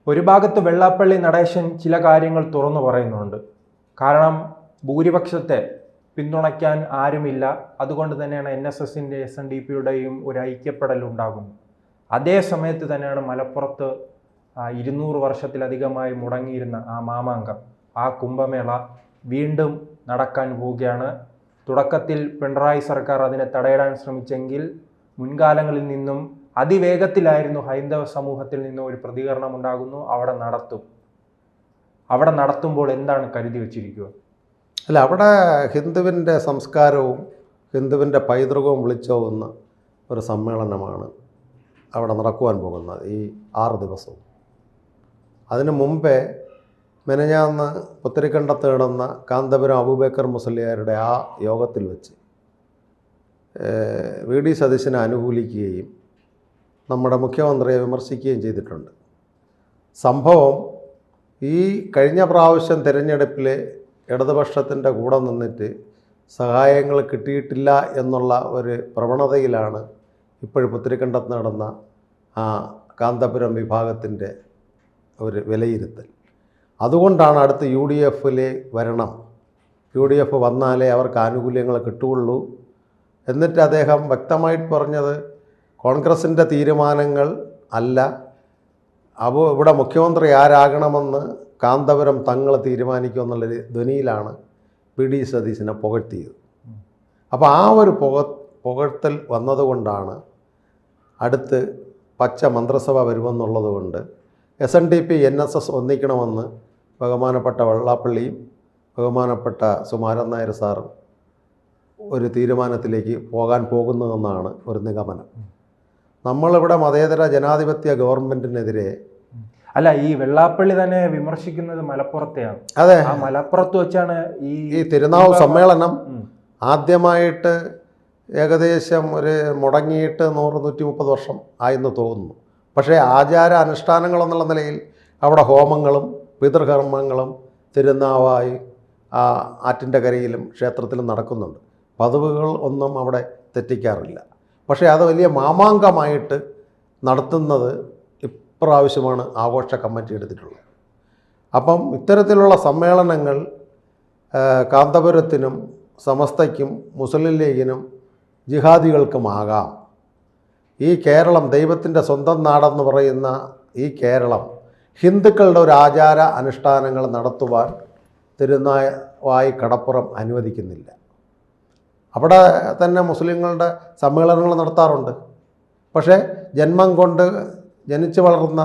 ഒരു ഭാഗത്ത് വെള്ളാപ്പള്ളി നടേശൻ ചില കാര്യങ്ങൾ തുറന്നു പറയുന്നുണ്ട്. കാരണം ഭൂരിപക്ഷത്തെ പിന്തുണയ്ക്കാൻ ആരുമില്ല, അതുകൊണ്ട് തന്നെയാണ് NSSൻ്റെ SNDPയുടെയും ഒരു ഐക്യപ്പെടൽ ഉണ്ടാകുന്നത്. അതേ സമയത്ത് തന്നെയാണ് മലപ്പുറത്ത് 200 വർഷത്തിലധികമായി മുടങ്ങിയിരുന്ന ആ മാമാങ്കം, ആ കുംഭമേള വീണ്ടും നടക്കാൻ പോവുകയാണ്. തുടക്കത്തിൽ പിണറായി സർക്കാർ അതിനെ തടയിടാൻ ശ്രമിച്ചെങ്കിൽ മുൻകാലങ്ങളിൽ നിന്നും അതിവേഗത്തിലായിരുന്നു ഹൈന്ദവ സമൂഹത്തിൽ നിന്നും ഒരു പ്രതികരണം ഉണ്ടാകുന്നു. അവിടെ നടത്തുമ്പോൾ എന്താണ് കരുതി വച്ചിരിക്കുക? അല്ല, അവിടെ ഹിന്ദുവിൻ്റെ സംസ്കാരവും ഹിന്ദുവിൻ്റെ പൈതൃകവും വിളിച്ചോകുന്ന ഒരു സമ്മേളനമാണ് അവിടെ നടക്കുവാൻ പോകുന്നത് ഈ 6 ദിവസവും. അതിനു മുമ്പേ മെനഞ്ഞാന്ന് പുത്തരിക്കണ്ടത്ത് കിടന്ന കാന്തപുരം അബൂബക്കർ മുസ്ലിയാരുടെ ആ യോഗത്തിൽ വെച്ച് VD സതീശനെ അനുകൂലിക്കുകയും നമ്മുടെ മുഖ്യമന്ത്രിയെ വിമർശിക്കുകയും ചെയ്തിട്ടുണ്ട്. സംഭവം ഈ കഴിഞ്ഞ പ്രാവശ്യം തിരഞ്ഞെടുപ്പിൽ ഇടതുപക്ഷത്തിൻ്റെ കൂടെ നിന്നിട്ട് സഹായങ്ങൾ കിട്ടിയിട്ടില്ല എന്നുള്ള ഒരു പ്രവണതയിലാണ് ഇപ്പോഴും പുത്തരിക്കണ്ടത്ത് നടന്ന ആ കാന്തപുരം വിഭാഗത്തിൻ്റെ ഒരു വിലയിരുത്തൽ. അതുകൊണ്ടാണ് അടുത്ത് UDF വരണം, UDF വന്നാലേ അവർക്ക് ആനുകൂല്യങ്ങൾ കിട്ടുകയുള്ളൂ. എന്നിട്ട് അദ്ദേഹം വ്യക്തമായിട്ട് പറഞ്ഞത് കോൺഗ്രസിൻ്റെ തീരുമാനങ്ങൾ അല്ല, ഇവിടെ മുഖ്യമന്ത്രി ആരാകണമെന്ന് കാന്തപുരം തങ്ങൾ തീരുമാനിക്കുമെന്നുള്ളൊരു ധ്വനിയിലാണ് VD സതീശനെ പുകഴ്ത്തിയത്. അപ്പോൾ ആ ഒരു പുകഴ്ത്തൽ വന്നതുകൊണ്ടാണ് അടുത്ത് പച്ച മന്ത്രിസഭ വരുമെന്നുള്ളത് കൊണ്ട് SNDP NSS ഒന്നിക്കണമെന്ന് ബഹുമാനപ്പെട്ട വെള്ളാപ്പള്ളിയും ബഹുമാനപ്പെട്ട സുമാരൻ നായർ സാറും ഒരു തീരുമാനത്തിലേക്ക് പോകാൻ പോകുന്നതെന്നാണ് ഒരു നിഗമനം. നമ്മളിവിടെ മതേതര ജനാധിപത്യ ഗവൺമെൻറ്റിനെതിരെ അല്ല, ഈ വെള്ളാപ്പള്ളി തന്നെ വിമർശിക്കുന്നത് മലപ്പുറത്തെയാണ്. അതെ, ആ മലപ്പുറത്ത് വെച്ചാണ് ഈ തിരുനാവ് സമ്മേളനം ആദ്യമായിട്ട് ഏകദേശം ഒരു മുടങ്ങിയിട്ട് 100-130 വർഷം ആയെന്ന് തോന്നുന്നു. പക്ഷേ ആചാര അനുഷ്ഠാനങ്ങളെന്നുള്ള നിലയിൽ അവിടെ ഹോമങ്ങളും പിതൃകർമ്മങ്ങളും തിരുനാവായി ആറ്റിൻ്റെ കരയിലും ക്ഷേത്രത്തിലും നടക്കുന്നുണ്ട്. പതിവുകൾ ഒന്നും അവിടെ തെറ്റിക്കാറില്ല. പക്ഷേ അത് വലിയ മാമാങ്കമായിട്ട് നടത്തുന്നത് ഇപ്രാവശ്യമാണ് ആഘോഷ കമ്മിറ്റി എടുത്തിട്ടുള്ളത്. അപ്പം ഇത്തരത്തിലുള്ള സമ്മേളനങ്ങൾ കാന്തപുരത്തിനും സമസ്തയ്ക്കും മുസ്ലിം ലീഗിനും ജിഹാദികൾക്കുമാകാം. ഈ കേരളം ദൈവത്തിൻ്റെ സ്വന്തം നാടെന്ന് പറയുന്ന ഈ കേരളം ഹിന്ദുക്കളുടെ ഒരു ആചാര അനുഷ്ഠാനങ്ങൾ നടത്തുവാൻ തിരുനാവായി കടപ്പുറം അനുവദിക്കുന്നില്ല. അവിടെ തന്നെ മുസ്ലിങ്ങളുടെ സമ്മേളനങ്ങൾ നടത്താറുണ്ട്. പക്ഷേ ജന്മം കൊണ്ട് ജനിച്ചു വളർന്ന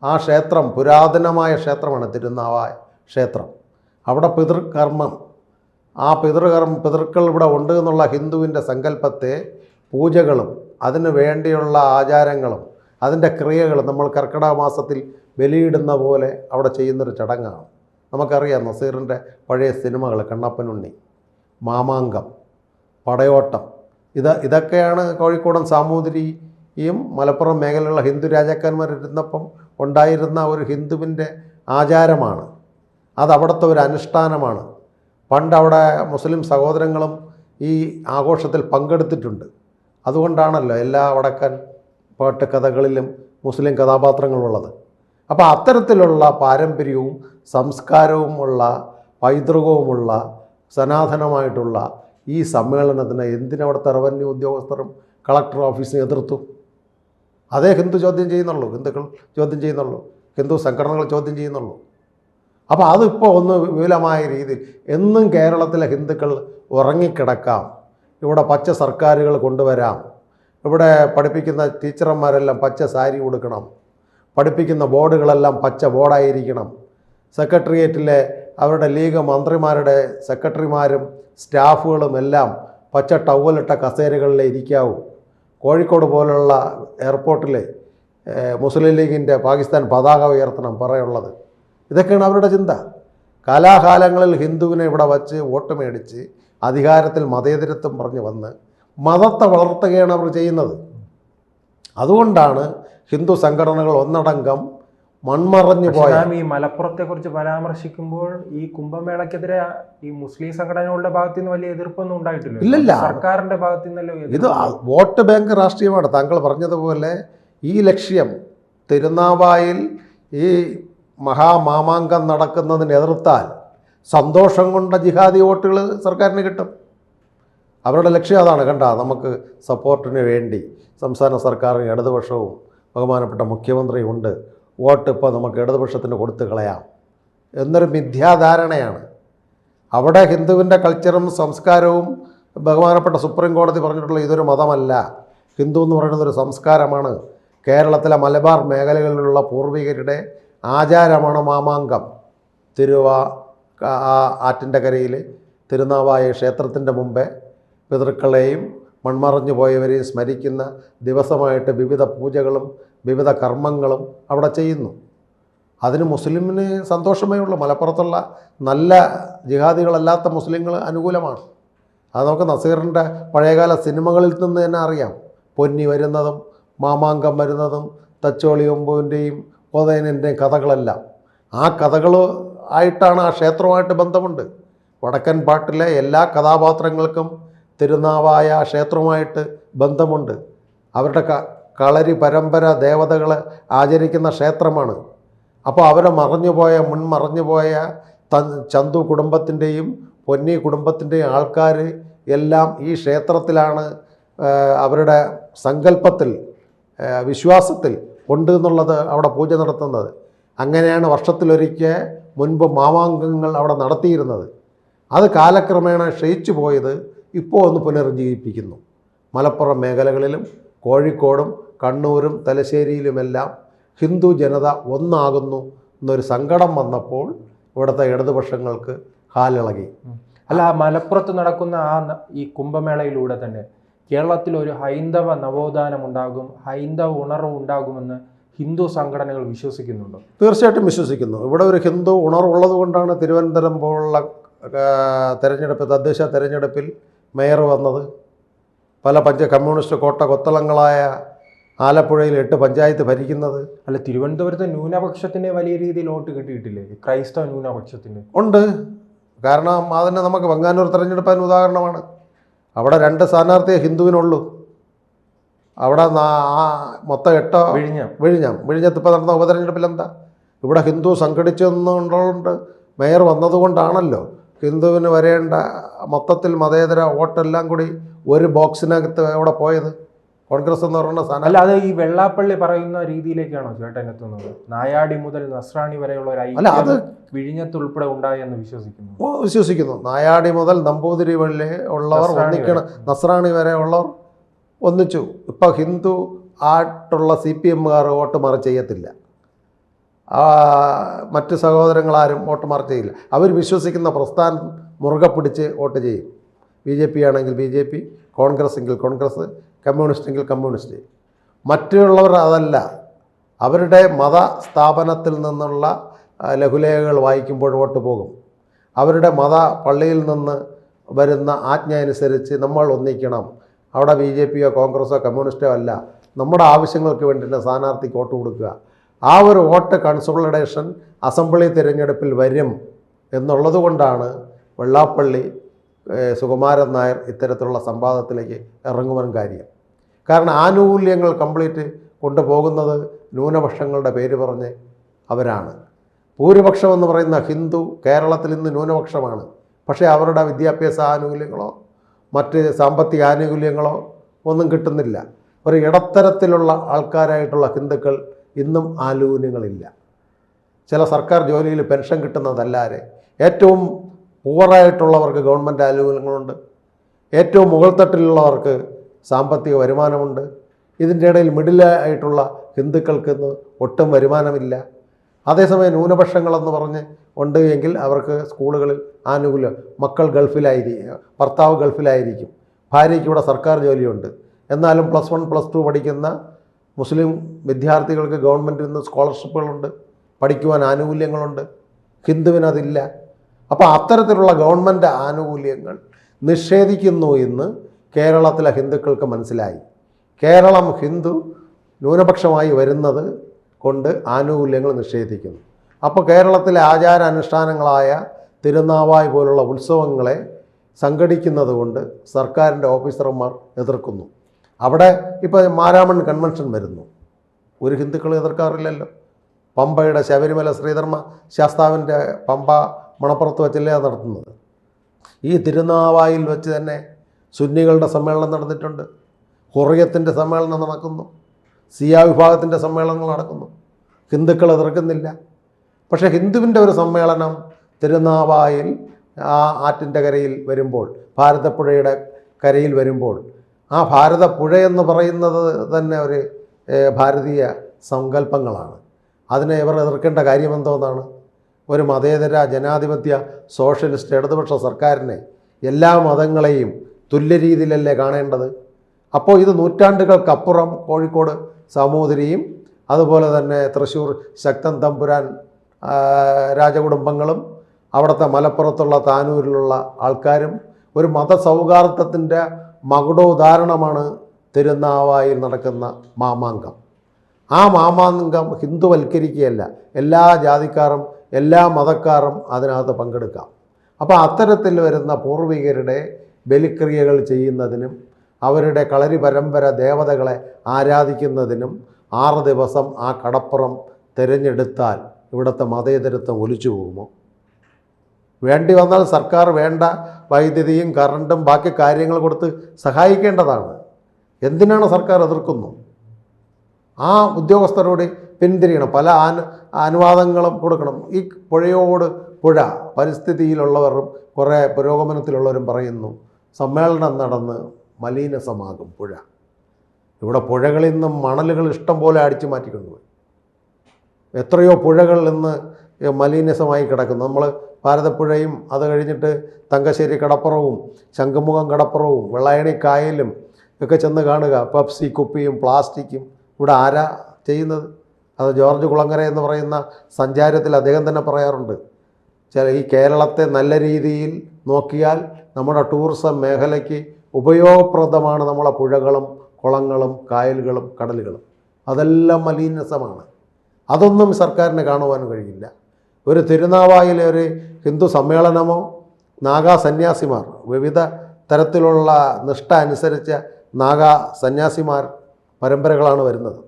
ആ ക്ഷേത്രം പുരാതനമായ ക്ഷേത്രമാണ് തിരുനാവായ ക്ഷേത്രം. അവിടെ പിതൃകർമ്മം, ആ പിതൃക്കൾ ഇവിടെ ഉണ്ട് എന്നുള്ള ഹിന്ദുവിൻ്റെ സങ്കല്പത്തെ പൂജകളും അതിന് വേണ്ടിയുള്ള ആചാരങ്ങളും അതിൻ്റെ ക്രിയകളും നമ്മൾ കർക്കിടക മാസത്തിൽ ബലിയിടുന്ന പോലെ അവിടെ ചെയ്യുന്നൊരു ചടങ്ങാണ്. നമുക്കറിയാം നസീറിൻ്റെ പഴയ സിനിമകൾ കണ്ണപ്പനുണ്ണി, മാമാങ്കം, പടയോട്ടം, ഇതൊക്കെയാണ് കോഴിക്കോടൻ സാമൂതിരിയും മലപ്പുറം മേഖലയിലുള്ള ഹിന്ദു രാജാക്കന്മാരിരുന്നപ്പം ഉണ്ടായിരുന്ന ഒരു ഹിന്ദുവിൻ്റെ ആചാരമാണ്. അത് അവിടുത്തെ ഒരു അനുഷ്ഠാനമാണ്. പണ്ട് അവിടെ മുസ്ലിം സഹോദരങ്ങളും ഈ ആഘോഷത്തിൽ പങ്കെടുത്തിട്ടുണ്ട്. അതുകൊണ്ടാണല്ലോ എല്ലാ വടക്കൻ പാട്ട് കഥകളിലും മുസ്ലിം കഥാപാത്രങ്ങളുള്ളത്. അപ്പോൾ അത്തരത്തിലുള്ള പാരമ്പര്യവും സംസ്കാരവുമുള്ള പൈതൃകവുമുള്ള സനാതനമായിട്ടുള്ള ഈ സമ്മേളനത്തിന് എന്തിനവിടുത്തെ റവന്യൂ ഉദ്യോഗസ്ഥരും കളക്ടർ ഓഫീസിനെ എതിർത്തു? അതേ ഹിന്ദു ചോദ്യം ചെയ്യുന്നുള്ളൂ, ഹിന്ദുക്കൾ ചോദ്യം ചെയ്യുന്നുള്ളൂ, ഹിന്ദു സംഘടനകൾ ചോദ്യം ചെയ്യുന്നുള്ളൂ. അപ്പോൾ അതിപ്പോൾ ഒന്ന് വിപുലമായ രീതിയിൽ എന്നും കേരളത്തിലെ ഹിന്ദുക്കൾ ഉറങ്ങിക്കിടക്കാം, ഇവിടെ പച്ച സർക്കാരുകൾ കൊണ്ടുവരാം, ഇവിടെ പഠിപ്പിക്കുന്ന ടീച്ചർമാരെല്ലാം പച്ച സാരി ഉടുക്കണം, പഠിപ്പിക്കുന്ന ബോർഡുകളെല്ലാം പച്ച ബോർഡായിരിക്കണം, സെക്രട്ടേറിയറ്റിലെ അവരുടെ ലീഗ് മന്ത്രിമാരുടെ സെക്രട്ടറിമാരും സ്റ്റാഫുകളും എല്ലാം പച്ച ടവലിട്ട കസേരകളിലേ ഇരിക്കാവൂ, കോഴിക്കോട് പോലുള്ള എയർപോർട്ടിൽ മുസ്ലിം ലീഗിൻ്റെ പാകിസ്ഥാൻ പതാക ഉയർത്തണം പറയുള്ളത്. ഇതൊക്കെയാണ് അവരുടെ ചിന്ത. കാലാകാലങ്ങളിൽ ഹിന്ദുവിനെ ഇവിടെ വച്ച് വോട്ട് മേടിച്ച് അധികാരത്തിൽ മതേതരത്വം പറഞ്ഞു വന്ന് മതത്തെ വളർത്തുകയാണ് അവർ ചെയ്യുന്നത്. അതുകൊണ്ടാണ് ഹിന്ദു സംഘടനകൾ ഒന്നടങ്കം മൺമറഞ്ഞു പോയ. ഈ മലപ്പുറത്തെ കുറിച്ച് പരാമർശിക്കുമ്പോൾ ഈ കുംഭമേളക്കെതിരെ ഈ മുസ്ലിം സംഘടനകളുടെ ഭാഗത്തു നിന്ന് വലിയ എതിർപ്പൊന്നും ഉണ്ടായിട്ടില്ല. ഇല്ലല്ല, സർക്കാരിന്റെ ഭാഗത്തു നിന്നല്ലോ ഇത് വോട്ട് ബാങ്ക് രാഷ്ട്രീയമാണ്. താങ്കൾ പറഞ്ഞതുപോലെ ഈ ലക്ഷ്യം തിരുനാവായിൽ ഈ മഹാമാമാങ്കം നടക്കുന്നതിന് എതിർത്താൽ സന്തോഷം കൊണ്ട ജിഹാദി വോട്ടുകൾ സർക്കാരിന് കിട്ടും. അവരുടെ ലക്ഷ്യം അതാണ്. കണ്ട, നമുക്ക് സപ്പോർട്ടിന് വേണ്ടി സംസ്ഥാന സർക്കാരിന് ഇടതുപക്ഷവും ബഹുമാനപ്പെട്ട മുഖ്യമന്ത്രിയും ഉണ്ട്, വോട്ട് ഇപ്പോൾ നമുക്ക് ഇടതുപക്ഷത്തിന് കൊടുത്തു കളയാം എന്നൊരു മിഥ്യാധാരണയാണ്. അവിടെ ഹിന്ദുവിൻ്റെ കൾച്ചറും സംസ്കാരവും ബഹുമാനപ്പെട്ട സുപ്രീം കോടതി പറഞ്ഞിട്ടുള്ള ഇതൊരു മതമല്ല, ഹിന്ദു എന്ന് പറയുന്നത് ഒരു സംസ്കാരമാണ്. കേരളത്തിലെ മലബാർ മേഖലകളിലുള്ള പൂർവികരുടെ ആചാരമാണ് മാമാങ്കം. ആറ്റിൻ്റെ കരയിൽ തിരുനാവായ ക്ഷേത്രത്തിൻ്റെ മുമ്പേ പിതൃക്കളെയും മൺമറഞ്ഞു പോയവരെയും സ്മരിക്കുന്ന ദിവസമായിട്ട് വിവിധ പൂജകളും വിവിധ കർമ്മങ്ങളും അവിടെ ചെയ്യുന്നു. അതിന് മുസ്ലിമിന് സന്തോഷമേ ഉള്ളൂ. മലപ്പുറത്തുള്ള നല്ല ജിഹാദികളല്ലാത്ത മുസ്ലിങ്ങൾ അനുകൂലമാണ്. അത് നമുക്ക് നസീറിൻ്റെ പഴയകാല സിനിമകളിൽ നിന്ന് തന്നെ അറിയാം. പൊന്നി വരുന്നതും മാമാങ്കം വരുന്നതും തച്ചോളിയൊമ്പുവിൻ്റെയും കോതേനൻ്റെയും കഥകളെല്ലാം ആ കഥകൾ ആയിട്ടാണ്, ആ ക്ഷേത്രവുമായിട്ട് ബന്ധമുണ്ട്. വടക്കൻ പാട്ടിലെ എല്ലാ കഥാപാത്രങ്ങൾക്കും തിരുനാവായ ക്ഷേത്രവുമായിട്ട് ബന്ധമുണ്ട്. അവരുടെ കളരി പരമ്പര ദേവതകളെ ആചരിക്കുന്ന ക്ഷേത്രമാണ്. അപ്പോൾ അവരെ മറഞ്ഞുപോയ ചന്തു കുടുംബത്തിൻ്റെയും പൊന്നി കുടുംബത്തിൻ്റെയും ആൾക്കാർ എല്ലാം ഈ ക്ഷേത്രത്തിലാണ് അവരുടെ സങ്കല്പത്തിൽ വിശ്വാസത്തിൽ ഉണ്ട് എന്നുള്ളത് അവിടെ പൂജ നടത്തുന്നത്. അങ്ങനെയാണ് വർഷത്തിലൊരിക്കൽ മുൻപ് മാമാങ്കങ്ങൾ അവിടെ നടത്തിയിരുന്നത്. അത് കാലക്രമേണ ക്ഷയിച്ചു പോയത് ഇപ്പോൾ ഒന്ന് പുനരുജ്ജീവിപ്പിക്കുന്നു. മലപ്പുറം മേഖലകളിലും കോഴിക്കോടും കണ്ണൂരും തലശ്ശേരിയിലുമെല്ലാം ഹിന്ദു ജനത ഒന്നാകുന്നു എന്നൊരു സങ്കടം വന്നപ്പോൾ ഇവിടുത്തെ ഇടതുപക്ഷങ്ങൾക്ക് ഹാലിളകി. അല്ല, മലപ്പുറത്ത് നടക്കുന്ന ഈ കുംഭമേളയിലൂടെ തന്നെ കേരളത്തിൽ ഒരു ഹൈന്ദവ നവോത്ഥാനം ഉണ്ടാകും, ഹൈന്ദവ ഉണർവ് ഉണ്ടാകുമെന്ന് ഹിന്ദു സംഘടനകൾ വിശ്വസിക്കുന്നുണ്ടോ? തീർച്ചയായിട്ടും വിശ്വസിക്കുന്നു. ഇവിടെ ഒരു ഹിന്ദു ഉണർവുള്ളത് കൊണ്ടാണ് തിരുവനന്തപുരം പോലുള്ള തദ്ദേശ തെരഞ്ഞെടുപ്പിൽ മേയർ വന്നത്. പല കമ്മ്യൂണിസ്റ്റ് കോട്ട കൊത്തളങ്ങളായ ആലപ്പുഴയിൽ 8 പഞ്ചായത്ത് ഭരിക്കുന്നത്. അല്ല, തിരുവനന്തപുരത്ത് ന്യൂനപക്ഷത്തിന് വലിയ രീതിയിൽ വോട്ട് കിട്ടിയിട്ടില്ലേ? ക്രൈസ്തവ ന്യൂനപക്ഷത്തിന് ഉണ്ട്. കാരണം അതിന് നമുക്ക് വെങ്ങാനൂർ തെരഞ്ഞെടുപ്പിന് ഉദാഹരണമാണ്. അവിടെ 2 സ്ഥാനാർത്ഥിയെ ഹിന്ദുവിനുള്ളൂ. അവിടെ മൊത്തം 8 വിഴിഞ്ഞത്ത് ഇപ്പോൾ നടന്ന ഉപതെരഞ്ഞെടുപ്പിൽ എന്താ? ഇവിടെ ഹിന്ദു സംഘടിച്ചെന്നുള്ളതുകൊണ്ട് മേയർ വന്നതുകൊണ്ടാണല്ലോ ഹിന്ദുവിന് വരേണ്ട മൊത്തത്തിൽ മതേതര വോട്ടെല്ലാം കൂടി ഒരു ബോക്സിനകത്ത് അവിടെ പോയത്. കോൺഗ്രസ് എന്ന് പറയുന്ന സ്ഥാനം അല്ല, അത് ഈ വെള്ളാപ്പള്ളി പറയുന്ന രീതിയിലേക്കാണോ ചേട്ടൻ എത്തുന്നത്? നായാടി മുതൽ നസ്രാണി വരെയുള്ള ഒരു അല്ല, അത് വിഴിഞ്ഞത്ത് ഉൾപ്പെടെ ഉണ്ടായെന്ന് വിശ്വസിക്കുന്നു. നായാടി മുതൽ നമ്പൂതിരി വരെ ഉള്ളവർ ഒന്നിക്കണം, നസ്രാണി വരെ ഉള്ളവർ ഒന്നിച്ചു. ഇപ്പം ഹിന്ദു ആയിട്ടുള്ള CPMകാർ വോട്ട് മാറി ചെയ്യത്തില്ല. മറ്റ് സഹോദരങ്ങളാരും വോട്ട് മാറി ചെയ്യില്ല. അവർ വിശ്വസിക്കുന്ന പ്രസ്ഥാനം മുറുകെ പിടിച്ച് വോട്ട് ചെയ്യും. BJP ആണെങ്കിൽ BJP, കോൺഗ്രസ് എങ്കിൽ കോൺഗ്രസ്, കമ്മ്യൂണിസ്റ്റ് എങ്കിൽ കമ്മ്യൂണിസ്റ്റ്. മറ്റുള്ളവർ അതല്ല. അവരുടെ മത സ്ഥാപനത്തിൽ നിന്നുള്ള ലഘുലേഖകൾ വായിക്കുമ്പോൾ വോട്ട് പോകും. അവരുടെ മത പള്ളിയിൽ നിന്ന് വരുന്ന ആജ്ഞ അനുസരിച്ച് നമ്മൾ ഒന്നിക്കണം. അവിടെ BJPയോ കോൺഗ്രസ്സോ കമ്മ്യൂണിസ്റ്റോ അല്ല, നമ്മുടെ ആവശ്യങ്ങൾക്ക് വേണ്ടി സ്ഥാനാർത്ഥിക്ക് വോട്ട് കൊടുക്കുക. ആ ഒരു വോട്ട് കൺസോളിഡേഷൻ അസംബ്ലി തിരഞ്ഞെടുപ്പിൽ വരും എന്നുള്ളത് കൊണ്ടാണ് വെള്ളാപ്പള്ളി സുകുമാരൻ നായർ ഇത്തരത്തിലുള്ള സംവാദത്തിലേക്ക് ഇറങ്ങുവാൻ കാര്യം. കാരണം ആനുകൂല്യങ്ങൾ കംപ്ലീറ്റ് കൊണ്ടുപോകുന്നത് ന്യൂനപക്ഷങ്ങളുടെ പേര് പറഞ്ഞ് അവരാണ്. ഭൂരിപക്ഷം എന്ന് പറയുന്ന ഹിന്ദു കേരളത്തിൽ ഇന്ന് ന്യൂനപക്ഷമാണ്. പക്ഷേ അവരുടെ വിദ്യാഭ്യാസ ആനുകൂല്യങ്ങളോ മറ്റ് സാമ്പത്തിക ആനുകൂല്യങ്ങളോ ഒന്നും കിട്ടുന്നില്ല. ഒരു ഇടത്തരത്തിലുള്ള ആൾക്കാരായിട്ടുള്ള ഹിന്ദുക്കൾ ഇന്നും ആനുകൂല്യങ്ങളില്ല. ചില സർക്കാർ ജോലിയിൽ പെൻഷൻ കിട്ടുന്നതല്ലാതെ ഏറ്റവും പൂവറായിട്ടുള്ളവർക്ക് ഗവൺമെൻറ് ആനുകൂല്യങ്ങളുണ്ട്. ഏറ്റവും മുകൾത്തട്ടിലുള്ളവർക്ക് സാമ്പത്തിക വരുമാനമുണ്ട്. ഇതിൻ്റെ ഇടയിൽ മിഡിലായിട്ടുള്ള ഹിന്ദുക്കൾക്കിന്ന് ഒട്ടും വരുമാനമില്ല. അതേസമയം ന്യൂനപക്ഷങ്ങളെന്ന് പറഞ്ഞ് ഉണ്ട് എങ്കിൽ അവർക്ക് സ്കൂളുകളിൽ ആനുകൂല്യം, മക്കൾ ഗൾഫിലായിരിക്കും, ഭർത്താവ് ഗൾഫിലായിരിക്കും, ഭാര്യയ്ക്ക് ഇവിടെ സർക്കാർ ജോലിയുണ്ട്. എന്നാലും +1 +2 പഠിക്കുന്ന മുസ്ലിം വിദ്യാർത്ഥികൾക്ക് ഗവൺമെൻറ്റിൽ നിന്ന് സ്കോളർഷിപ്പുകളുണ്ട്, പഠിക്കുവാൻ ആനുകൂല്യങ്ങളുണ്ട്. ഹിന്ദുവിനതില്ല. അപ്പോൾ അത്തരത്തിലുള്ള ഗവൺമെൻറ് ആനുകൂല്യങ്ങൾ നിഷേധിക്കുന്നു എന്ന് കേരളത്തിലെ ഹിന്ദുക്കൾക്ക് മനസ്സിലായി. കേരളം ഹിന്ദു ന്യൂനപക്ഷമായി വരുന്നത് കൊണ്ട് ആനുകൂല്യങ്ങൾ നിഷേധിക്കുന്നു. അപ്പോൾ കേരളത്തിലെ ആചാരാനുഷ്ഠാനങ്ങളായ തിരുനാവായ് പോലുള്ള ഉത്സവങ്ങളെ സംഘടിക്കുന്നത് കൊണ്ട് സർക്കാരിൻ്റെ ഓഫീസർമാർ എതിർക്കുന്നു. അവിടെ ഇപ്പോൾ മാരാമൺ കൺവെൻഷൻ വരുന്നു, ഒരു ഹിന്ദുക്കൾ എതിർക്കാറില്ലല്ലോ. പമ്പയുടെ ശബരിമല ശ്രീധർമ്മ ശാസ്താവിൻ്റെ പമ്പ മണപ്പുറത്ത് വെച്ചല്ലേ അത് നടത്തുന്നത്. ഈ തിരുനാവായിൽ വെച്ച് തന്നെ സുന്നികളുടെ സമ്മേളനം നടന്നിട്ടുണ്ട്, ഹുറിയത്തിൻ്റെ സമ്മേളനം നടക്കുന്നു, സിയ വിഭാഗത്തിൻ്റെ സമ്മേളനങ്ങൾ നടക്കുന്നു. ഹിന്ദുക്കൾ എതിർക്കുന്നില്ല. പക്ഷേ ഹിന്ദുവിൻ്റെ ഒരു സമ്മേളനം തിരുനാവായിൽ ആ ആറ്റിൻ്റെ കരയിൽ വരുമ്പോൾ, ഭാരതപ്പുഴയുടെ കരയിൽ വരുമ്പോൾ, ആ ഭാരതപ്പുഴ എന്ന് പറയുന്നത് തന്നെ ഒരു ഭാരതീയ സങ്കല്പങ്ങളാണ്. അതിനെ ഇവർ എതിർക്കേണ്ട കാര്യമെന്തോന്നാണ്? ഒരു മതേതര ജനാധിപത്യ സോഷ്യലിസ്റ്റ് ഇടതുപക്ഷ സർക്കാരിനെ എല്ലാ മതങ്ങളെയും തുല്യ രീതിയിലല്ലേ കാണേണ്ടത്? അപ്പോൾ ഇത് നൂറ്റാണ്ടുകൾക്കപ്പുറം കോഴിക്കോട് സാമൂതിരിയും അതുപോലെ തന്നെ തൃശ്ശൂർ ശക്തൻ തമ്പുരാൻ രാജകുടുംബങ്ങളും അവിടുത്തെ മലപ്പുറത്തുള്ള താനൂരിലുള്ള ആൾക്കാരും ഒരു മതസൗഹാർദ്ദത്തിൻ്റെ മകുടോദാഹരണമാണ് തിരുനാവായിൽ നടക്കുന്ന മാമാങ്കം. ആ മാമാങ്കം ഹിന്ദുവൽക്കരിക്കുകയല്ല, എല്ലാ ജാതിക്കാരും എല്ലാ മതക്കാരും അതിനകത്ത് പങ്കെടുക്കാം. അപ്പോൾ അത്തരത്തിൽ വരുന്ന പൂർവികരുടെ ബലിക്രിയകൾ ചെയ്യുന്നതിനും അവരുടെ കളരി പരമ്പര ദേവതകളെ ആരാധിക്കുന്നതിനും 6 ദിവസം ആ കടപ്പുറം തിരഞ്ഞെടുത്താൽ ഇവിടുത്തെ മതേതരത്വം ഒലിച്ചു പോകുമോ? വേണ്ടി വന്നാൽ സർക്കാർ വേണ്ട വൈദ്യുതിയും കറണ്ടും ബാക്കി കാര്യങ്ങൾ കൊടുത്ത് സഹായിക്കേണ്ടതാണ്. എന്തിനാണ് സർക്കാർ എതിർക്കുന്നു? ആ ഉദ്യോഗസ്ഥരോട് പിന്തിരിയണം, പല അനുവാദങ്ങളും കൊടുക്കണം. ഈ പുഴ പരിസ്ഥിതിയിലുള്ളവരും കുറേ പുരോഗമനത്തിലുള്ളവരും പറയുന്നു സമ്മേളനം നടന്ന് മലീനസമാകും പുഴ. ഇവിടെ പുഴകളിൽ നിന്നും മണലുകൾ ഇഷ്ടം പോലെ അടിച്ചു മാറ്റിക്കൊണ്ടുപോയി. എത്രയോ പുഴകൾ ഇന്ന് മലീനസമായി കിടക്കുന്നു. നമ്മൾ ഭാരതപ്പുഴയും അത് കഴിഞ്ഞിട്ട് തങ്കശ്ശേരി കടപ്പുറവും ശംഖുമുഖം കടപ്പുറവും വെള്ളായണി കായലും ഒക്കെ ചെന്ന് കാണുക. പെപ്സി കുപ്പിയും പ്ലാസ്റ്റിക്കും ഇവിടെ ആരാ ചെയ്യുന്നത്? അത് ജോർജ് കുളങ്ങര എന്ന് പറയുന്ന സഞ്ചാരത്തിൽ അദ്ദേഹം തന്നെ പറയാറുണ്ട്, ഈ കേരളത്തെ നല്ല രീതിയിൽ നോക്കിയാൽ നമ്മുടെ ടൂറിസം മേഖലയ്ക്ക് ഉപയോഗപ്രദമാണ് നമ്മളെ പുഴകളും കുളങ്ങളും കായലുകളും കടലുകളും. അതെല്ലാം മലീനസമാണ്. അതൊന്നും സർക്കാരിന് കാണുവാൻ കഴിയില്ല. ഒരു തിരുനാവായിലെ ഒരു ഹിന്ദു സമ്മേളനമോ നാഗാ സന്യാസിമാർ, വിവിധ തരത്തിലുള്ള നിഷ്ഠ അനുസരിച്ച നാഗാ സന്യാസിമാർ പരമ്പരകളാണ് വരുന്നത്,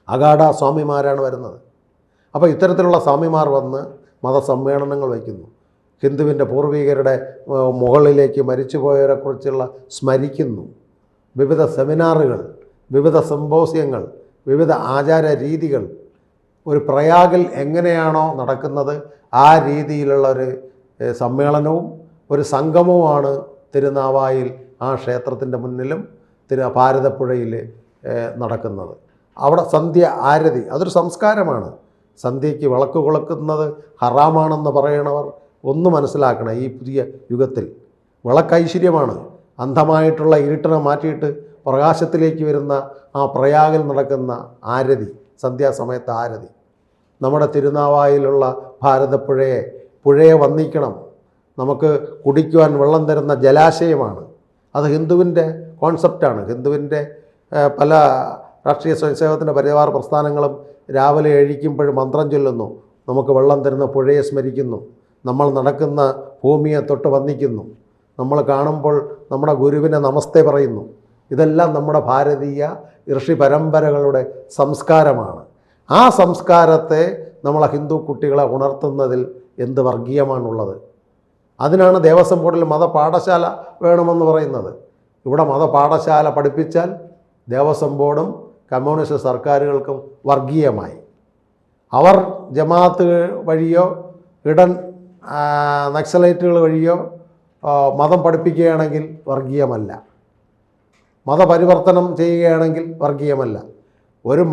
അഗാഡ സ്വാമിമാരാണ് വരുന്നത്. അപ്പോൾ ഇത്തരത്തിലുള്ള സ്വാമിമാർ വന്ന് മതസമ്മേളനങ്ങൾ വയ്ക്കുന്നു, ഹിന്ദുവിൻ്റെ പൂർവികരുടെ മുകളിലേക്ക് മരിച്ചുപോയവരെക്കുറിച്ചുള്ള സ്മരിക്കുന്നു, വിവിധ സെമിനാറുകൾ, വിവിധ സിമ്പോസിയങ്ങൾ, വിവിധ ആചാര രീതികൾ. ഒരു പ്രയാഗിൽ എങ്ങനെയാണോ നടക്കുന്നത് ആ രീതിയിലുള്ള ഒരു സമ്മേളനവും ഒരു സംഗമവുമാണ് തിരുനാവായിൽ ആ ക്ഷേത്രത്തിൻ്റെ മുന്നിലും ഭാരതപ്പുഴയിൽ നടക്കുന്നത്. അവിടെ സന്ധ്യ ആരതി അതൊരു സംസ്കാരമാണ്. സന്ധ്യയ്ക്ക് വിളക്ക് കൊളുക്കുന്നത് ഹറാമാണെന്ന് പറയണവർ ഒന്ന് മനസ്സിലാക്കണം. ഈ പുതിയ യുഗത്തിൽ വിളക്കൈശ്വര്യമാണ്. അന്ധമായിട്ടുള്ള ഇരുട്ടിനെ മാറ്റിയിട്ട് പ്രകാശത്തിലേക്ക് വരുന്ന ആ പ്രയാഗിൽ നടക്കുന്ന ആരതി, സന്ധ്യാസമയത്ത് ആരതി. നമ്മുടെ തിരുനാവായിലുള്ള പുഴയെ വന്ദിക്കണം. നമുക്ക് കുടിക്കുവാൻ വെള്ളം തരുന്ന ജലാശയമാണ്. അത് ഹിന്ദുവിൻ്റെ കോൺസെപ്റ്റാണ്. ഹിന്ദുവിൻ്റെ പല രാഷ്ട്രീയ സ്വയംസേവകത്തിൻ്റെ പരിവാർ പ്രസ്ഥാനങ്ങളും രാവിലെ എഴുന്നേൽക്കുമ്പോഴും മന്ത്രം ചൊല്ലുന്നു, നമുക്ക് വെള്ളം തരുന്ന പുഴയെ സ്മരിക്കുന്നു, നമ്മൾ നടക്കുന്ന ഭൂമിയെ തൊട്ട് വന്ദിക്കുന്നു, നമ്മൾ കാണുമ്പോൾ നമ്മുടെ ഗുരുവിനെ നമസ്തേ പറയുന്നു. ഇതെല്ലാം നമ്മുടെ ഭാരതീയ ഋഷി പരമ്പരകളുടെ സംസ്കാരമാണ്. ആ സംസ്കാരത്തെ നമ്മളെ ഹിന്ദു കുട്ടികളെ ഉണർത്തുന്നതിൽ എന്ത് വർഗീയമാണുള്ളത്? അതിനാണ് ദേവസ്വം ബോർഡിൽ മതപാഠശാല വേണമെന്ന് പറയുന്നത്. ഇവിടെ മതപാഠശാല പഠിപ്പിച്ചാൽ ദേവസ്വം ബോർഡും കമ്മ്യൂണിസ്റ്റ് സർക്കാരുകൾക്കും വർഗീയമായി. അവർ ജമാഅത്ത് വഴിയോ ഇടൻ നക്സലൈറ്റുകൾ വഴിയോ മതം പഠിപ്പിക്കുകയാണെങ്കിൽ വർഗീയമല്ല, മതപരിവർത്തനം ചെയ്യുകയാണെങ്കിൽ വർഗീയമല്ല. ഒരു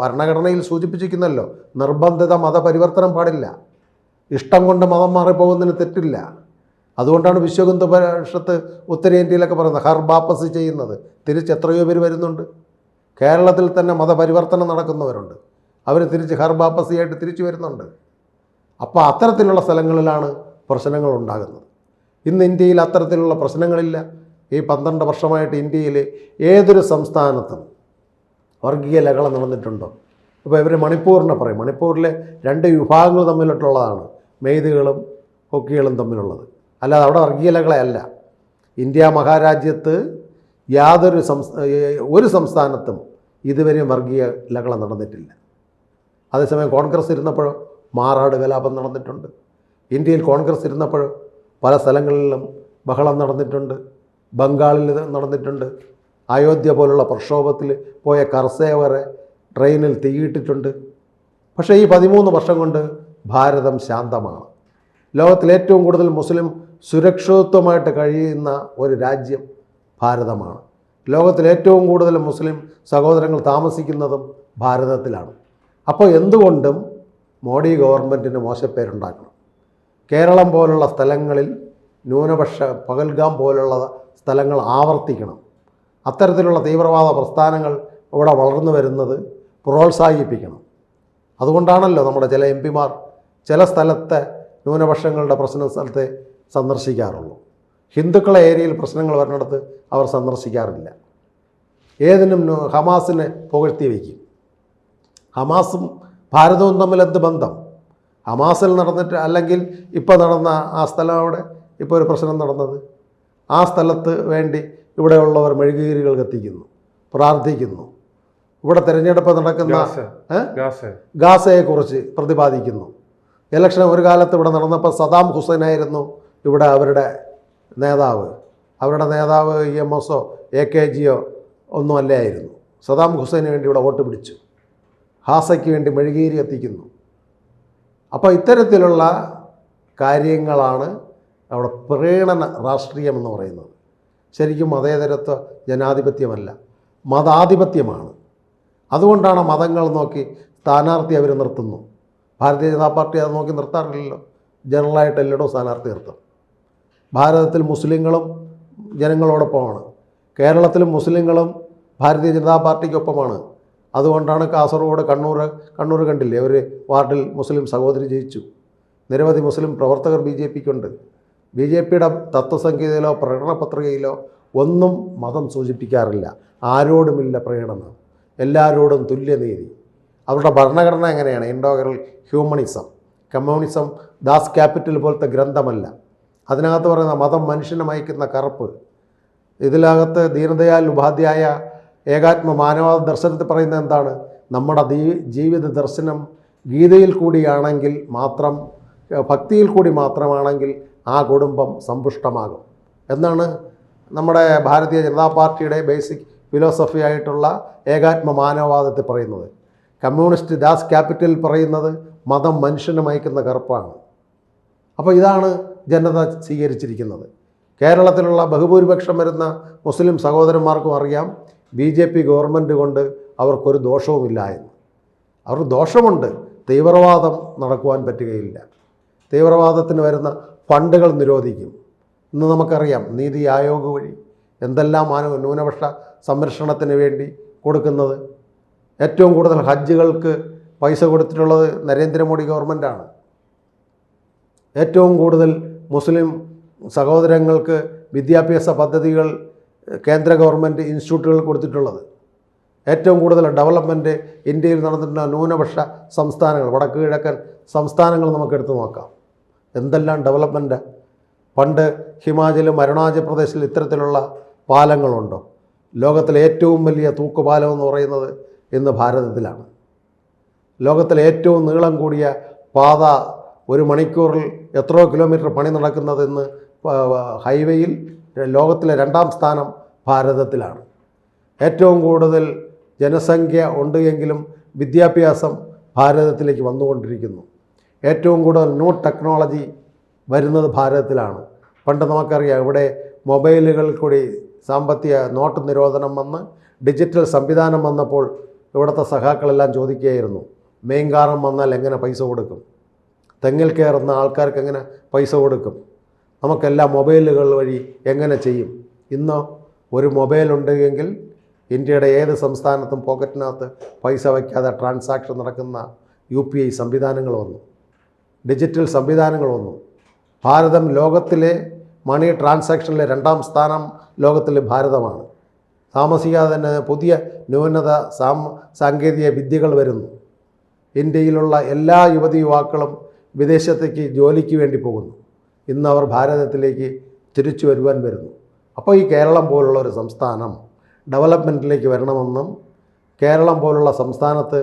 ഭരണഘടനയിൽ സൂചിപ്പിച്ചിരിക്കുന്നല്ലോ, നിർബന്ധിത മതപരിവർത്തനം പാടില്ല. ഇഷ്ടം കൊണ്ട് മതം മാറിപ്പോകുന്നതിന് തെറ്റില്ല. അതുകൊണ്ടാണ് വിശ്വഹിന്ദു പരിഷത്ത് ഉത്തരേന്ത്യയിലൊക്കെ പറയുന്നത് ഹർ ബാപ്പസ് ചെയ്യുന്നത്. തിരിച്ച് എത്രയോ പേര് വരുന്നുണ്ട്. കേരളത്തിൽ തന്നെ മതപരിവർത്തനം നടക്കുന്നവരുണ്ട്. അവർ തിരിച്ച് ഹർ ബാപ്പസിയായിട്ട് തിരിച്ചു വരുന്നുണ്ട്. അപ്പോൾ അത്തരത്തിലുള്ള സ്ഥലങ്ങളിലാണ് പ്രശ്നങ്ങൾ ഉണ്ടാകുന്നത്. ഇന്ന് ഇന്ത്യയിൽ അത്തരത്തിലുള്ള പ്രശ്നങ്ങളില്ല. ഈ 12 വർഷമായിട്ട് ഇന്ത്യയിൽ ഏതൊരു സംസ്ഥാനത്തും വർഗീയ ലഹള നടന്നിട്ടുണ്ടോ? ഇപ്പോൾ ഇവർ മണിപ്പൂരിനെ പറയും. മണിപ്പൂരിലെ 2 വിഭാഗങ്ങൾ തമ്മിലിട്ടുള്ളതാണ്, മെയ്തികളും ഹൊക്കികളും തമ്മിലുള്ളത്. അല്ലാതെ അവിടെ വർഗീയ ലഹളയല്ല. ഇന്ത്യ മഹാരാജ്യത്ത് ഒരു സംസ്ഥാനത്തും ഇതുവരെയും വർഗീയ ലഹള നടന്നിട്ടില്ല. അതേസമയം കോൺഗ്രസ് ഇരുന്നപ്പോഴോ മാറാട് കലാപം നടന്നിട്ടുണ്ട്. ഇന്ത്യയിൽ കോൺഗ്രസ് ഇരുന്നപ്പോഴോ പല സ്ഥലങ്ങളിലും ബഹളം നടന്നിട്ടുണ്ട്. ബംഗാളിൽ ഇത് നടന്നിട്ടുണ്ട്. അയോധ്യ പോലുള്ള പ്രക്ഷോഭത്തിൽ പോയ കർസേവരെ ട്രെയിനിൽ തീയിട്ടിട്ടുണ്ട്. പക്ഷേ ഈ 13 വർഷം കൊണ്ട് ഭാരതം ശാന്തമാണ്. ലോകത്തിൽ ഏറ്റവും കൂടുതൽ മുസ്ലിം സുരക്ഷിതത്വമായിട്ട് കഴിയുന്ന ഒരു രാജ്യം ഭാരതമാണ്. ലോകത്തിൽ ഏറ്റവും കൂടുതൽ മുസ്ലിം സഹോദരങ്ങൾ താമസിക്കുന്നതും ഭാരതത്തിലാണ്. അപ്പോൾ എന്തുകൊണ്ടും മോഡി ഗവൺമെൻറ്റിന് മോശപ്പേരുണ്ടാക്കണം. കേരളം പോലുള്ള സ്ഥലങ്ങളിൽ ന്യൂനപക്ഷ പഹൽഗാം പോലുള്ള സ്ഥലങ്ങൾ ആവർത്തിക്കണം. അത്തരത്തിലുള്ള തീവ്രവാദ പ്രസ്ഥാനങ്ങൾ ഇവിടെ വളർന്നു വരുന്നത് പ്രോത്സാഹിപ്പിക്കണം. അതുകൊണ്ടാണല്ലോ നമ്മുടെ ചില എം പിമാർ ചില സ്ഥലത്തെ ന്യൂനപക്ഷങ്ങളുടെ പ്രശ്ന സ്ഥലത്തെ സന്ദർശിക്കാറുള്ളൂ. ഹിന്ദുക്കളെ ഏരിയയിൽ പ്രശ്നങ്ങൾ വരുന്നിടത്ത് അവർ സന്ദർശിക്കാറില്ല. ഏതിനും ഹമാസിനെ പുകഴ്ത്തി വയ്ക്കും. ഹമാസും ഭാരതവും തമ്മിൽ എന്ത് ബന്ധം? ഹമാസിൽ നടന്നിട്ട് അല്ലെങ്കിൽ ഇപ്പോൾ നടന്ന ആ സ്ഥലം അവിടെ ഇപ്പോൾ ഒരു പ്രശ്നം നടന്നത്, ആ സ്ഥലത്ത് വേണ്ടി ഇവിടെയുള്ളവർ മെഴുകുതിരികൾ കത്തിക്കുന്നു, പ്രാർത്ഥിക്കുന്നു. ഇവിടെ തിരഞ്ഞെടുപ്പ് നടക്കുന്ന ഗാസയെക്കുറിച്ച് പ്രതിപാദിക്കുന്നു. ഇലക്ഷൻ ഒരു കാലത്ത് ഇവിടെ നടന്നപ്പോൾ സദാം ഹുസൈനായിരുന്നു ഇവിടെ അവരുടെ നേതാവ്. അവരുടെ നേതാവ് EMSO AKGയോ ഒന്നും അല്ലായിരുന്നു. സദാം ഹുസൈന് വേണ്ടി ഇവിടെ വോട്ട് പിടിച്ചു. ഹാസയ്ക്ക് വേണ്ടി മെഴുകുതിരി കത്തിക്കുന്നു. അപ്പോൾ ഇത്തരത്തിലുള്ള കാര്യങ്ങളാണ് അവിടെ പ്രീണന രാഷ്ട്രീയം എന്ന് പറയുന്നത്. ശരിക്കും മതേതരത്വ ജനാധിപത്യമല്ല, മതാധിപത്യമാണ്. അതുകൊണ്ടാണ് മതങ്ങൾ നോക്കി സ്ഥാനാർത്ഥി അവർ നിർത്തുന്നു. ഭാരതീയ ജനതാ പാർട്ടി അത് നോക്കി നിർത്താറില്ലല്ലോ. ജനറലായിട്ട് എല്ലായിടവും സ്ഥാനാർത്ഥി നിർത്തും. ഭാരതത്തിൽ മുസ്ലിങ്ങളും ജനങ്ങളോടൊപ്പമാണ്. കേരളത്തിലും മുസ്ലിങ്ങളും ഭാരതീയ ജനതാ പാർട്ടിക്കൊപ്പമാണ്. അതുകൊണ്ടാണ് കാസർഗോഡ്, കണ്ണൂർ കണ്ടില്ലേ, ഒരു വാർഡിൽ മുസ്ലിം സഹോദരി ജയിച്ചു. നിരവധി മുസ്ലിം പ്രവർത്തകർ BJPക്കുണ്ട്. BJPയുടെ തത്വസംഹിതയിലോ പ്രകടന പത്രികയിലോ ഒന്നും മതം സൂചിപ്പിക്കാറില്ല. ആരോടുമില്ല പ്രകടനം, എല്ലാവരോടും തുല്യനീതി. അവരുടെ ഭരണഘടന എങ്ങനെയാണ്? ഇൻഡോഗ്രൽ ഹ്യൂമണിസം. കമ്മ്യൂണിസം ദാസ് ക്യാപിറ്റൽ പോലത്തെ ഗ്രന്ഥമല്ല. അതിനകത്ത് പറയുന്ന മതം മനുഷ്യനെ മയക്കുന്ന കറുപ്പ്. ഇതിനകത്ത് ദീനദയാൽ ഉപാധ്യായ ഏകാത്മ മാനവ ദർശനത്തിൽ പറയുന്നത് എന്താണ്? നമ്മുടെ ജീവിത ദർശനം ഗീതയിൽ കൂടിയാണെങ്കിൽ മാത്രം, ഭക്തിയിൽ കൂടി മാത്രമാണെങ്കിൽ ആ കുടുംബം സമ്പുഷ്ടമാകും എന്നാണ് നമ്മുടെ ഭാരതീയ ജനതാ പാർട്ടിയുടെ ബേസിക് ഫിലോസഫി ആയിട്ടുള്ള ഏകാത്മ മാനവവാദത്തിൽ പറയുന്നത്. കമ്മ്യൂണിസ്റ്റ് ദാസ് ക്യാപിറ്റൽ പറയുന്നത് മതം മനുഷ്യനെ മയക്കുന്ന കറുപ്പാണ്. അപ്പോൾ ഇതാണ് ജനത സ്വീകരിച്ചിരിക്കുന്നത്. കേരളത്തിലുള്ള ബഹുഭൂരിപക്ഷം വരുന്ന മുസ്ലിം സഹോദരന്മാർക്കും അറിയാം BJP ഗവൺമെൻറ് കൊണ്ട് അവർക്കൊരു ദോഷവുമില്ല എന്ന്. അവർക്ക് ദോഷമുണ്ട്, തീവ്രവാദം നടക്കുവാൻ പറ്റുകയില്ല. തീവ്രവാദത്തിന് വരുന്ന ഫണ്ടുകൾ നിരോധിക്കും. ഇന്ന് നമുക്കറിയാം നീതി ആയോഗ് വഴി എന്തെല്ലാം ന്യൂനപക്ഷ സംരക്ഷണത്തിന് വേണ്ടി കൊടുക്കുന്നത്. ഏറ്റവും കൂടുതൽ ഹജ്ജുകൾക്ക് പൈസ കൊടുത്തിട്ടുള്ളത് നരേന്ദ്രമോദി ഗവൺമെൻറ്റാണ്. ഏറ്റവും കൂടുതൽ മുസ്ലിം സഹോദരങ്ങൾക്ക് വിദ്യാഭ്യാസ പദ്ധതികൾ കേന്ദ്ര ഗവൺമെൻറ് ഇൻസ്റ്റിറ്റ്യൂട്ടുകൾ കൊടുത്തിട്ടുള്ളത്. ഏറ്റവും കൂടുതൽ ഡെവലപ്മെൻറ്റ് ഇന്ത്യയിൽ നടന്നിട്ടുള്ള ന്യൂനപക്ഷ സംസ്ഥാനങ്ങൾ, വടക്ക് കിഴക്കൻ സംസ്ഥാനങ്ങൾ നമുക്കെടുത്ത് നോക്കാം. എന്തെല്ലാം ഡെവലപ്മെൻറ്റ്! പണ്ട് ഹിമാചലും അരുണാചൽ പ്രദേശിൽ ഇത്തരത്തിലുള്ള പാലങ്ങളുണ്ടോ? ലോകത്തിലെ ഏറ്റവും വലിയ തൂക്കുപാലം എന്ന് പറയുന്നത് ഇന്ന് ഭാരതത്തിലാണ്. ലോകത്തിലെ ഏറ്റവും നീളം കൂടിയ പാത, ഒരു മണിക്കൂറിൽ എത്രയോ കിലോമീറ്റർ പണി നടക്കുന്നത് ഇന്ന് ഹൈവേയിൽ ലോകത്തിലെ 2ാം സ്ഥാനം ഭാരതത്തിലാണ്. ഏറ്റവും കൂടുതൽ ജനസംഖ്യ ഉണ്ട് എങ്കിലും വിദ്യാഭ്യാസം ഭാരതത്തിലേക്ക് വന്നുകൊണ്ടിരിക്കുന്നു. ഏറ്റവും കൂടുതൽ ന്യൂ ടെക്നോളജി വരുന്നത് ഭാരതത്തിലാണ്. പണ്ട് നമുക്കറിയാം ഇവിടെ മൊബൈലുകൾ കൂടി സാമ്പത്തിക നോട്ട് നിരോധനം വന്ന് ഡിജിറ്റൽ സംവിധാനം വന്നപ്പോൾ ഇവിടുത്തെ സഖാക്കളെല്ലാം ചോദിക്കുകയായിരുന്നു, മെയിൻകാരം വന്നാൽ എങ്ങനെ പൈസ കൊടുക്കും? തെങ്ങിൽ കയറുന്ന ആൾക്കാർക്ക് എങ്ങനെ പൈസ കൊടുക്കും? നമുക്കെല്ലാം മൊബൈലുകൾ വഴി എങ്ങനെ ചെയ്യും? ഇന്ന് ഒരു മൊബൈലുണ്ട് എങ്കിൽ ഇന്ത്യയുടെ ഏത് സംസ്ഥാനത്തും പോക്കറ്റിനകത്ത് പൈസ വയ്ക്കാതെ ട്രാൻസാക്ഷൻ നടക്കുന്ന UPI സംവിധാനങ്ങൾ വന്നു, ഡിജിറ്റൽ സംവിധാനങ്ങൾ വന്നു. ഭാരതം ലോകത്തിലെ മണി ട്രാൻസാക്ഷനിലെ 2ാം സ്ഥാനം ലോകത്തിലെ ഭാരതമാണ്. താമസിക്കാതെ തന്നെ പുതിയ ന്യൂനത സാങ്കേതിക വിദ്യകൾ വരുന്നു. ഇന്ത്യയിലുള്ള എല്ലാ യുവതിയുവാക്കളും വിദേശത്തേക്ക് ജോലിക്ക് വേണ്ടി പോകുന്നു. ഇന്ന് അവർ ഭാരതത്തിലേക്ക് തിരിച്ചു വരുന്നു. അപ്പോൾ ഈ കേരളം പോലുള്ള ഒരു സംസ്ഥാനം ഡെവലപ്മെൻറ്റിലേക്ക് വരണമെന്നും കേരളം പോലുള്ള സംസ്ഥാനത്ത്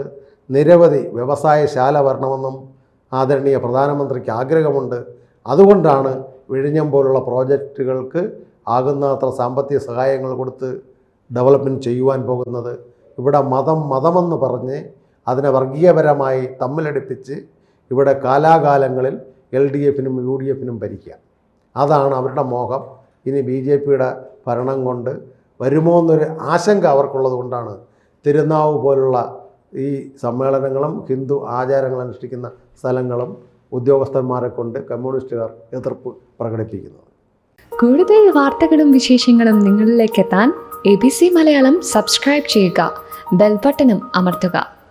നിരവധി വ്യവസായശാല വരണമെന്നും ആദരണീയ പ്രധാനമന്ത്രിക്ക് ആഗ്രഹമുണ്ട്. അതുകൊണ്ടാണ് വിഴിഞ്ഞം പോലുള്ള പ്രോജക്റ്റുകൾക്ക് ആകുന്നത്ര സാമ്പത്തിക സഹായങ്ങൾ കൊടുത്ത് ഡെവലപ്മെൻറ്റ് ചെയ്യുവാൻ പോകുന്നത്. ഇവിടെ മതമെന്ന് പറഞ്ഞ് അതിനെ വർഗീയപരമായി തമ്മിലടിപ്പിച്ച് ഇവിടെ കാലാകാലങ്ങളിൽ LDFനും UDFനും ഭരിക്കുക. അതാണ് അവരുടെ മോഹം. ഇനി BJPയുടെ ഭരണം കൊണ്ട് വരുമോ എന്നൊരു ആശങ്ക അവർക്കുള്ളത് കൊണ്ടാണ് തിരുനാവ് പോലുള്ള ഈ സമ്മേളനങ്ങളും ഹിന്ദു ആചാരങ്ങൾ അനുഷ്ഠിക്കുന്ന സ്ഥലങ്ങളും ഉദ്യോഗസ്ഥന്മാരെ കൊണ്ട് കമ്മ്യൂണിസ്റ്റുകാർ എതിർപ്പ് പ്രകടിപ്പിക്കുന്നത്. കൂടുതൽ വാർത്തകളും വിശേഷങ്ങളും നിങ്ങളിലേക്ക് എത്താൻ ABC മലയാളം സബ്സ്ക്രൈബ് ചെയ്യുക, ബെൽ ബട്ടണും അമർത്തുക.